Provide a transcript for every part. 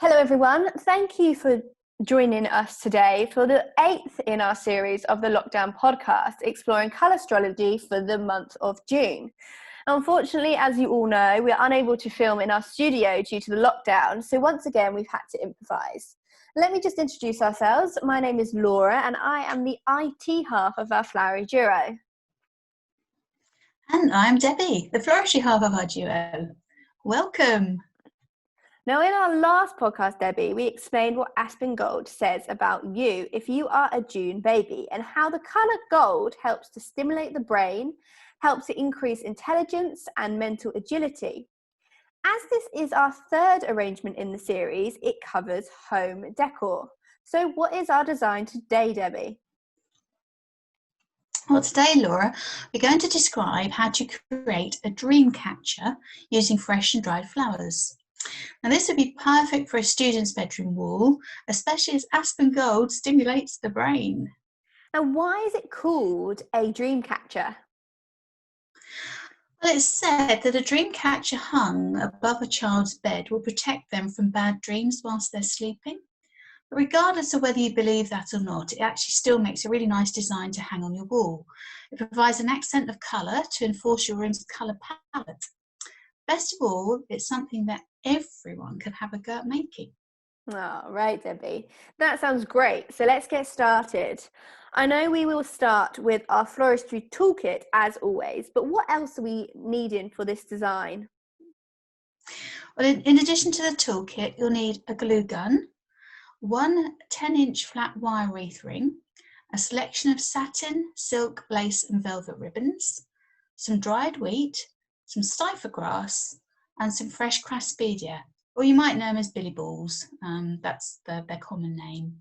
Hello everyone, thank you for joining us today for the 8th in our series of the Lockdown podcast, exploring colour astrology for the month of June. Unfortunately, as you all know, we are unable to film in our studio due to the lockdown, so once again we've had to improvise. Let me just introduce ourselves. My name is Laura and I am the IT half of our flowery duo. And I'm Debbie, the flourishy half of our duo. Welcome. Now, in our last podcast, Debbie, we explained what Aspen Gold says about you if you are a June baby and how the colour gold helps to stimulate the brain, helps to increase intelligence and mental agility. As this is our third arrangement in the series, it covers home decor. So what is our design today, Debbie? Well, today, Laura, we're going to describe how to create a dream catcher using fresh and dried flowers. Now, this would be perfect for a student's bedroom wall, especially as Aspen Gold stimulates the brain. And why is it called a dream catcher? Well, it's said that a dream catcher hung above a child's bed will protect them from bad dreams whilst they're sleeping. But regardless of whether you believe that or not, it actually still makes a really nice design to hang on your wall. It provides an accent of colour to enforce your room's colour palette. Best of all, it's something that everyone can have a go at making. Oh, right, Debbie. That sounds great. So let's get started. I know we will start with our floristry toolkit as always, but what else are we needing for this design? Well, in addition to the toolkit, you'll need a glue gun, one 10-inch flat wire wreath ring, a selection of satin, silk, lace and velvet ribbons, some dried wheat, some stiffer grass and some fresh craspedia, or you might know them as billy balls. That's their common name.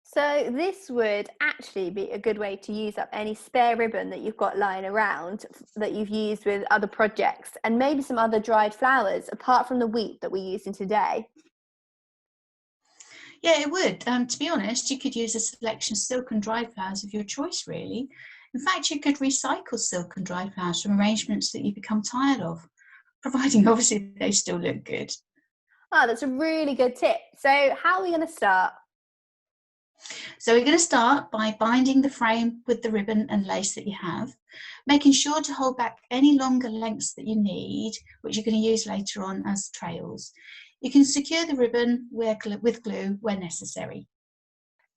So this would actually be a good way to use up any spare ribbon that you've got lying around that you've used with other projects, and maybe some other dried flowers apart from the wheat that we're using today. Yeah, it would. To be honest, you could use a selection of silk and dried flowers of your choice, really. In fact, you could recycle silk and dried flowers from arrangements that you become tired of, providing obviously they still look good. Oh, that's a really good tip. So how are we going to start? So we're going to start by binding the frame with the ribbon and lace that you have, making sure to hold back any longer lengths that you need, which you're going to use later on as trails. You can secure the ribbon with glue where necessary.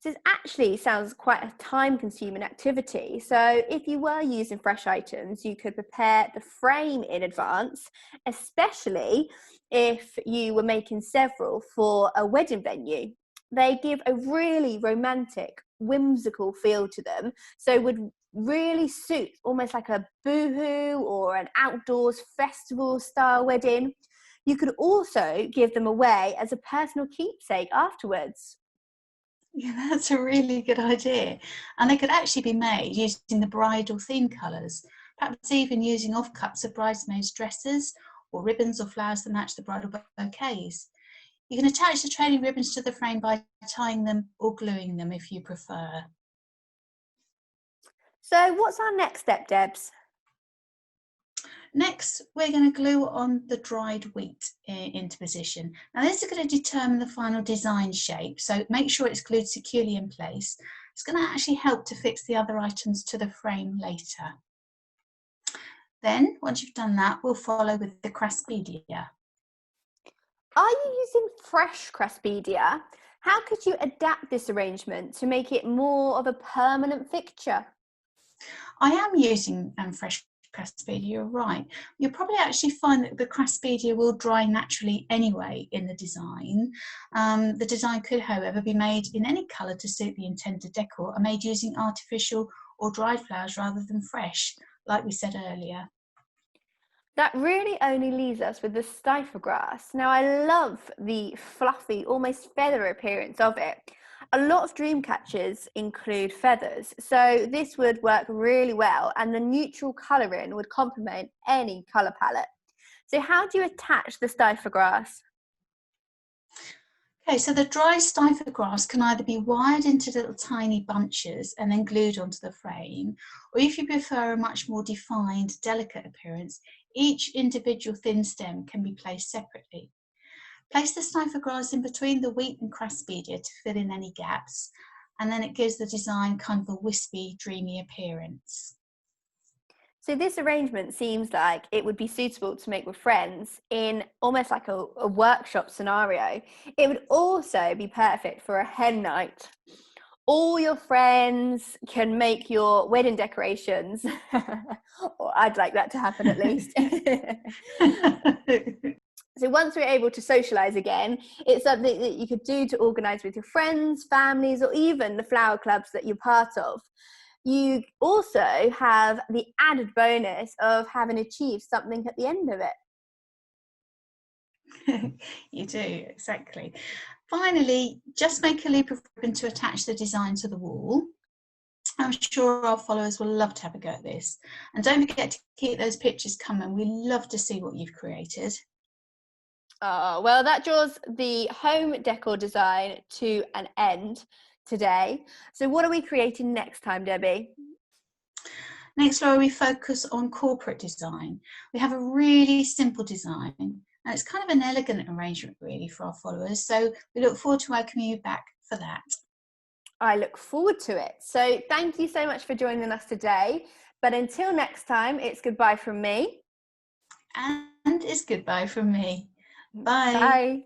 This actually sounds quite a time-consuming activity. So if you were using fresh items, you could prepare the frame in advance, especially if you were making several for a wedding venue. They give a really romantic, whimsical feel to them, so would really suit almost like a boohoo or an outdoors festival style wedding. You could also give them away as a personal keepsake afterwards. Yeah, that's a really good idea. And they could actually be made using the bridal theme colours, perhaps even using offcuts of bridesmaids' dresses or ribbons or flowers that match the bridal bouquets. You can attach the trailing ribbons to the frame by tying them or gluing them if you prefer. So what's our next step, Debs? Next, we're going to glue on the dried wheat into position. Now this is going to determine the final design shape, so make sure it's glued securely in place. It's going to actually help to fix the other items to the frame later. Then, once you've done that, we'll follow with the craspedia. Are you using fresh craspedia? How could you adapt this arrangement to make it more of a permanent fixture? I am using fresh craspedia, you're right. You'll probably actually find that the craspedia will dry naturally anyway in the design. The design could, however, be made in any colour to suit the intended decor and made using artificial or dried flowers rather than fresh, like we said earlier. That really only leaves us with the stiffer grass. Now, I love the fluffy, almost feather appearance of it. A lot of dream catchers include feathers, so this would work really well, and the neutral colouring would complement any colour palette. So how do you attach the stiffer grass? Okay, so the dry stiffer grass can either be wired into little tiny bunches and then glued onto the frame, or if you prefer a much more defined, delicate appearance, each individual thin stem can be placed separately. Place the snowflake grass in between the wheat and craspedia to fill in any gaps, and then it gives the design kind of a wispy, dreamy appearance. So this arrangement seems like it would be suitable to make with friends in almost like a workshop scenario. It would also be perfect for a hen night. All your friends can make your wedding decorations. Or I'd like that to happen at least. So once we're able to socialise again, it's something that you could do to organise with your friends, families, or even the flower clubs that you're part of. You also have the added bonus of having achieved something at the end of it. You do, exactly. Finally, just make a loop of ribbon to attach the design to the wall. I'm sure our followers will love to have a go at this. And don't forget to keep those pictures coming. We love to see what you've created. Oh, well, that draws the home decor design to an end today. So what are we creating next time, Debbie? Next, Laura, we focus on corporate design. We have a really simple design, and it's kind of an elegant arrangement really for our followers. So we look forward to welcoming you back for that. I look forward to it. So thank you so much for joining us today. But until next time, it's goodbye from me. And it's goodbye from me. Bye. Bye.